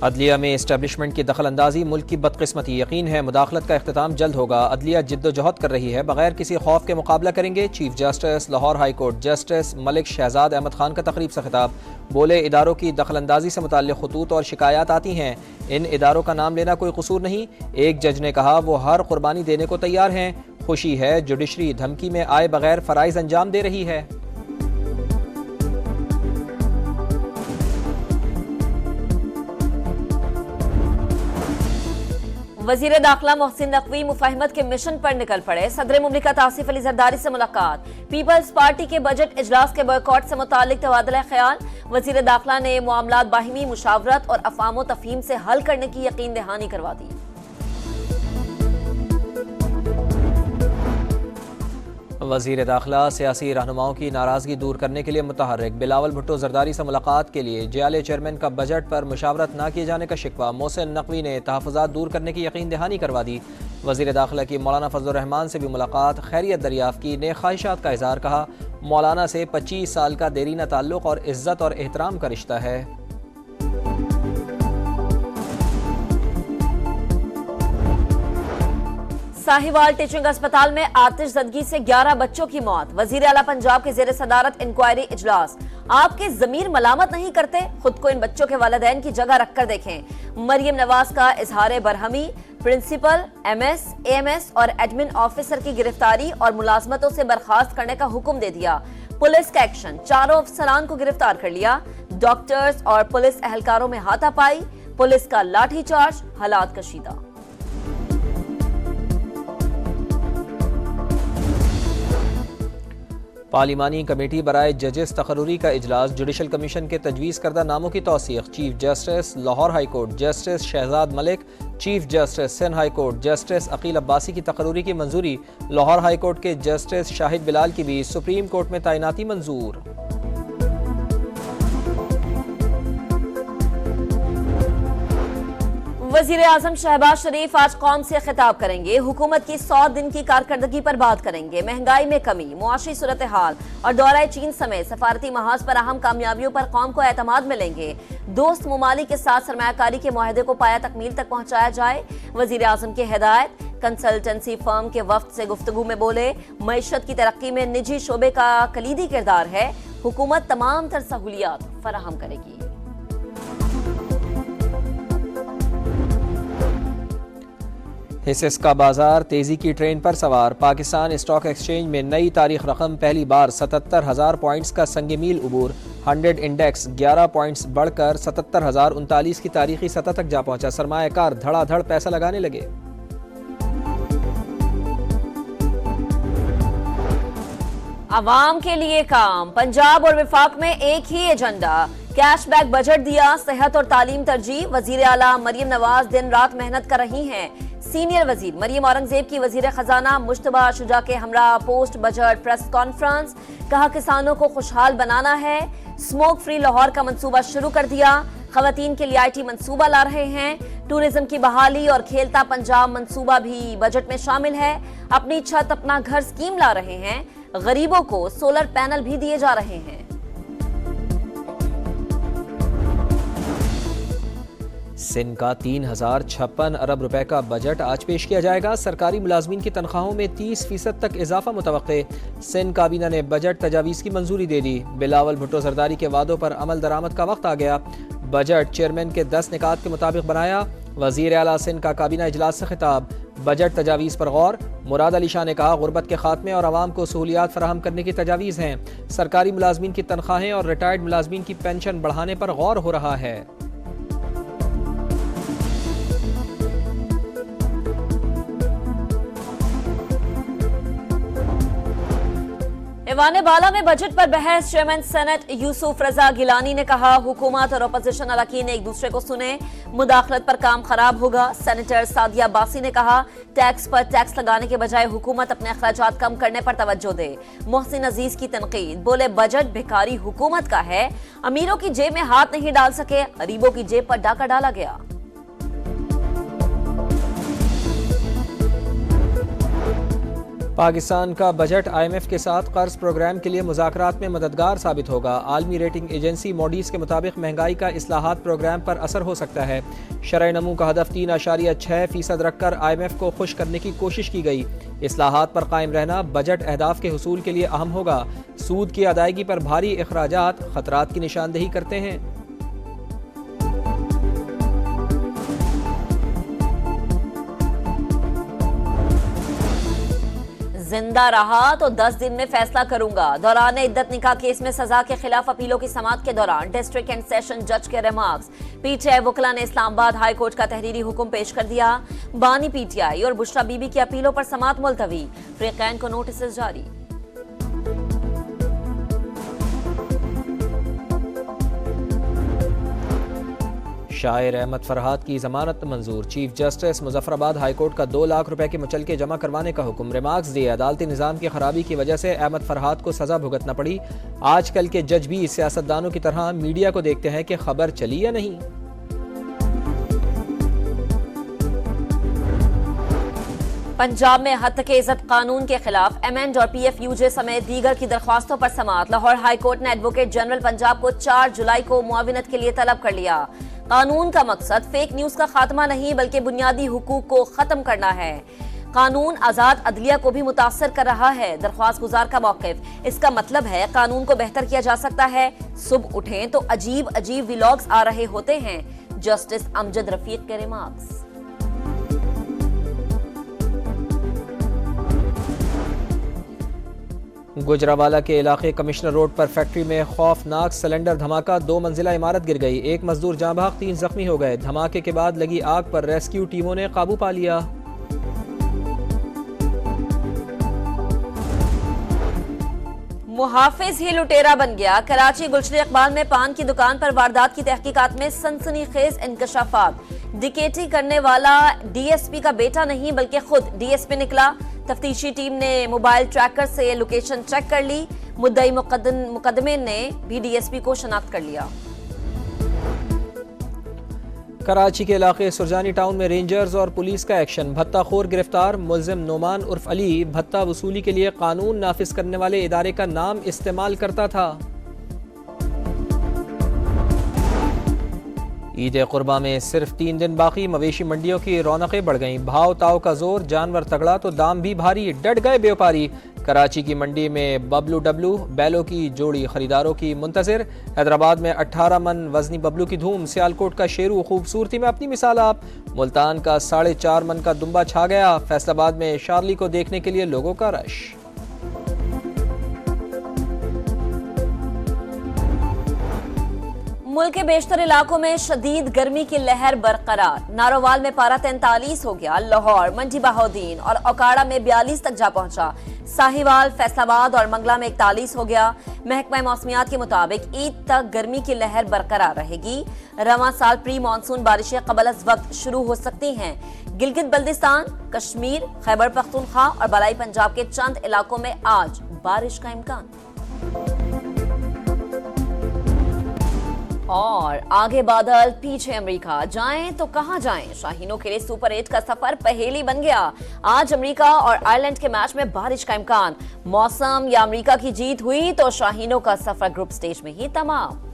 अदलिया में इस्टेब्लिशमेंट की दखल अंदाजी मुल्क की बदकिस्मती, यकीन है मुदाखलत का इख्तिताम जल्द होगा। अदलिया जिद्दोजहद कर रही है, बगैर किसी खौफ के मुकाबला करेंगे। Chief justice Lahore high court justice Malik Shahzad Ahmad Khan का तकरीब से खिताब, बोले इदारों की दखल अंदाजी से मुताल्लिक खतूत और शिकायत आती हैं, इन इदारों का नाम लेना कोई कसूर नहीं। एक जज ने कहा वो हर कुर्बानी देने को तैयार हैं। खुशी है जुडिशरी धमकी में आए बगैर फराइज अंजाम दे रही है। वजीर दाखिला मोहसिन नकवी मुफाहिमत के मिशन पर निकल पड़े। सदर मुमलिकत आसिफ अली जरदारी से मुलाकात, पीपल्स पार्टी के बजट इजलास के बॉयकॉट से मुतालिक तबादला ख्याल। वजीर दाखिला ने मामलात बाहिमी मुशावरत और अफाम तफहीम से हल करने की यकीन दहानी करवा दी। वजीर दाखिला सियासी रहनुमाओं की नाराजगी दूर करने के लिए मुतहर्रिक, बिलावल भुट्टो जरदारी से मुलाकात के लिए जियाले चेयरमैन का बजट पर मुशावरत न किए जाने का शिकवा। मोहसिन नकवी ने तहफ़्फ़ुज़ात दूर करने की यकीन दहानी करवा दी। वजीर दाखिला की मौलाना फजलुर रहमान से भी मुलाकात, खैरियत दरियाफ़त की, नेक ख्वाहिशात का इज़हार। कहा मौलाना से 25 साल का देरीना ताल्लुक़ और इज़्ज़त और एहतराम का रिश्ता है। साहिवाल टीचिंग अस्पताल में आतिशज़दगी से 11 बच्चों की मौत। वजीर आला पंजाब के जेर सदारत इंक्वायरी इजलास, आपके ज़मीर मलामत नहीं करते, खुद को इन बच्चों के वालिदैन की जगह रखकर देखें। मरियम नवाज का इजहार बरहमी, प्रिंसिपल, एमएस, एएमएस और एडमिन ऑफिसर की गिरफ्तारी और मुलाजमतों से बर्खास्त करने का हुक्म दे दिया। पुलिस का एक्शन, चारों अफसरान को गिरफ्तार कर लिया। डॉक्टर्स और पुलिस एहलकारों में हाथापाई, पुलिस का लाठीचार्ज, हालात कशीदा। पार्लिमानी कमेटी बराए जजेस तकर्रुरी का इजलास, जुडिशल कमीशन के तजवीज़ करदा नामों की तौसीक़। Chief justice Lahore high court justice Shahzad Malik, chief justice Sindh high court justice Aqeel Abbasi की तकर्रुरी की मंजूरी। लाहौर हाई कोर्ट के जस्टिस शाहिद बिलाल की भी सुप्रीम कोर्ट में तैनाती मंजूर। वजीर आजम शहबाज शरीफ आज कौम से खिताब करेंगे। हुकूमत की 100 दिन की कारकर्दगी पर बात करेंगे। महंगाई में कमी, मुआशी सूरत हाल और दौरा चीन समेत सफारती महाज पर अहम कामयाबियों पर कौम को एतमाद मिलेंगे। दोस्त ममालिक के साथ सरमायाकारी के मुआहदे को पाया तकमील तक पहुंचाया जाए, वजीर आजम की हिदायत। कंसल्टेंसी फर्म के वफ्द से गुफ्तगू में बोले मईशत की तरक्की में निजी शोबे का कलीदी किरदार है, हुकूमत तमाम तर सहूलियात फराहम करेगी। हिस्सेस का बाजार तेजी की ट्रेन पर सवार। पाकिस्तान स्टॉक एक्सचेंज में नई तारीख रकम, पहली बार 77,000 पॉइंट्स का संग मील उबूर। 100 इंडेक्स 11 पॉइंट्स बढ़कर 77,039 की तारीखी सतह तक जा पहुंचा। सरमायाकार धड़ाधड़ पैसा लगाने लगे। आवाम के लिए काम, पंजाब और विफाक में एक ही एजेंडा। कैशबैक बजट दिया, सेहत और तालीम तरजीह। वजीर आला मरियम नवाज दिन रात मेहनत कर रही हैं। सीनियर वजीर मरियम औरंगजेब की वजीर खजाना मुश्तबा शुजा के हमरा पोस्ट बजट प्रेस कॉन्फ्रेंस। कहा किसानों को खुशहाल बनाना है, स्मोक फ्री लाहौर का मंसूबा शुरू कर दिया। खवातीन के लिए IT मंसूबा ला रहे हैं। टूरिज्म की बहाली और खेलता पंजाब मंसूबा भी बजट में शामिल है। अपनी छत अपना घर स्कीम ला रहे हैं। गरीबों को सोलर पैनल भी दिए जा रहे हैं। सिंध का 3056 अरब रुपए का बजट आज पेश किया जाएगा। सरकारी मुलाजमीन की तनख्वाहों में 30% तक इजाफा मुतवक्के। सिंध काबीना ने बजट तजावीज़ की मंजूरी दे दी। बिलावल भुट्टो जरदारी के वादों पर अमल दरामद का वक्त आ गया। बजट चेयरमैन के 10 निकात के मुताबिक बनाया। वजीर आला सिंध का काबीना इजलास से खिताब, बजट तजावीज़ पर गौर। मुराद अली शाह ने कहा गुर्बत के खात्मे और आवाम को सहूलियात फराहम करने की तजावीज़ हैं। सरकारी मुलाजमीन की तनख्वाहें और रिटायर्ड मुलाजमीन की पेंशन बढ़ाने पर गौर हो रहा है। ईवान बाला में बजट पर बहस। चेयरमैन सेनेट यूसुफ रजा गिलानी ने कहा हुकूमत और अपोजिशन अरकान एक दूसरे को सुने, मुदाखलत पर काम खराब होगा। सेनेटर सादिया बासी ने कहा टैक्स पर टैक्स लगाने के बजाय हुकूमत अपने अखराजात कम करने पर तवज्जो दे। मोहसिन अजीज की तनकीद, बोले बजट भिखारी हुकूमत का है, अमीरों की जेब में हाथ नहीं डाल सके, गरीबों की जेब पर डाका डाला गया। पाकिस्तान का बजट IMF के साथ कर्ज प्रोग्राम के लिए मुज़ाकरात में मददगार साबित होगा। आलमी रेटिंग एजेंसी मॉडीज के मुताबिक महंगाई का इस्लाहात प्रोग्राम पर असर हो सकता है। शरह नमू का हदफ 3.6% रखकर IMF को खुश करने की कोशिश की गई। इस्लाहात पर कायम रहना बजट अहदाफ के हुसूल के लिए अहम होगा। सूद की अदायगी पर भारी अखराजात खतरात की निशानदेही करते हैं। जिंदा रहा तो 10 दिन में फैसला करूंगा। दौरान इद्दत निकाह केस में सजा के खिलाफ अपीलों की समाअत के दौरान डिस्ट्रिक्ट एंड सेशन जज के रिमार्क्स। PTI वकला ने इस्लामाबाद हाई कोर्ट का तहरीरी हुक्म पेश कर दिया। बानी PTI और बुशरा बीबी की अपीलों पर समाअत मुलतवी। फ्रीकैन को नोटिस जारी। शायर अहमद फरहाद की जमानत मंजूर। Chief justice Muzaffarabad high court का 2 लाख रुपए के मुचलके जमा करवाने का हुक्म। रिमार्क्स दिए, अदालती निज़ाम की खराबी की वजह से अहमद फरहाद को सजा भुगतना पड़ी। आजकल के जज भी सियासतदानों की तरह मीडिया को देखते हैं कि खबर चली या नहीं। पंजाब में हद तक इज्जत कानून के खिलाफ MN और PFUJ समेत दीगर की दरख्वास्तों पर समाअत। लाहौर हाई कोर्ट ने एडवोकेट जनरल पंजाब को 4 जुलाई को मुआविनत के लिए तलब कर लिया। कानून का मकसद फेक न्यूज का खात्मा नहीं बल्कि बुनियादी हुकूक को खत्म करना है। कानून आजाद अदलिया को भी मुतासर कर रहा है। दरख्वास्त गुजार का मौकिफ, इसका मतलब है कानून को बेहतर किया जा सकता है। सुबह उठें तो अजीब अजीब व्लॉग्स आ रहे होते हैं। जस्टिस अमजद रफीक के रिमार्क्स। गुजरावाला के इलाके कमिश्नर रोड पर फैक्ट्री में खौफनाक सिलेंडर धमाका। 2 मंजिला इमारत गिर गई। 1 मजदूर जाँ भाग, 3 जख्मी हो गए। धमाके के बाद लगी आग पर रेस्क्यू टीमों ने काबू पा लिया। मुहाफिज ही लुटेरा बन गया। कराची गुलशन इकबाल में पान की दुकान पर वारदात की तहकीकात में सनसनीखेज इंकशाफात। डिकेटी करने वाला DSP का बेटा नहीं बल्कि खुद DSP निकला। तफ्तीशी टीम ने मोबाइल ट्रैकर से लोकेशन चेक कर ली। मुद्दई मुकदमे ने भी DSP को शनाख्त कर लिया। कराची के इलाके सुरजानी टाउन में रेंजर्स और पुलिस का एक्शन। भत्ताखोर गिरफ्तार। मुलजिम नोमान उर्फ अली भत्ता वसूली के लिए कानून नाफिज करने वाले इदारे का नाम इस्तेमाल करता था। ईद कुर्बा में सिर्फ 3 दिन बाकी। मवेशी मंडियों की रौनकें बढ़ गईं। भाव ताव का जोर, जानवर तगड़ा तो दाम भी भारी। डट गए व्यापारी। कराची की मंडी में बबलू डब्लू बैलों की जोड़ी खरीदारों की मुंतजिर। हैदराबाद में 18 मन वजनी बबलू की धूम। सियालकोट का शेरू खूबसूरती में अपनी मिसाल आप। मुल्तान का 4.5 मन का दुम्बा छा गया। फैसलाबाद में शार्ली को देखने के लिए लोगों का रश। मुल्क के बेशतर इलाकों में शदीद गर्मी की लहर बरकरार। नारोवाल में पारा 43 हो गया। लाहौर, मंडी बहाउद्दीन और ओकाड़ा में 42 तक जा पहुंचा। साहिवाल, फैसलाबाद और मंगला में 41 हो गया। महकमा मौसमियात के मुताबिक ईद तक गर्मी की लहर बरकरार रहेगी। रवां साल प्री मानसून बारिशें कबल अज वक्त शुरू हो सकती हैं। गिलगित बल्दिस्तान, कश्मीर, खैबर पख्तूनख्वा और बलाई पंजाब के चंद इलाकों में आज बारिश का इम्कान। और आगे बादल, पीछे अमेरिका। जाएं तो कहां जाएं? शाहीनों के लिए सुपर 8 का सफर पहेली बन गया। आज अमेरिका और आयरलैंड के मैच में बारिश का इम्कान। मौसम या अमेरिका की जीत हुई तो शाहीनों का सफर ग्रुप स्टेज में ही तमाम।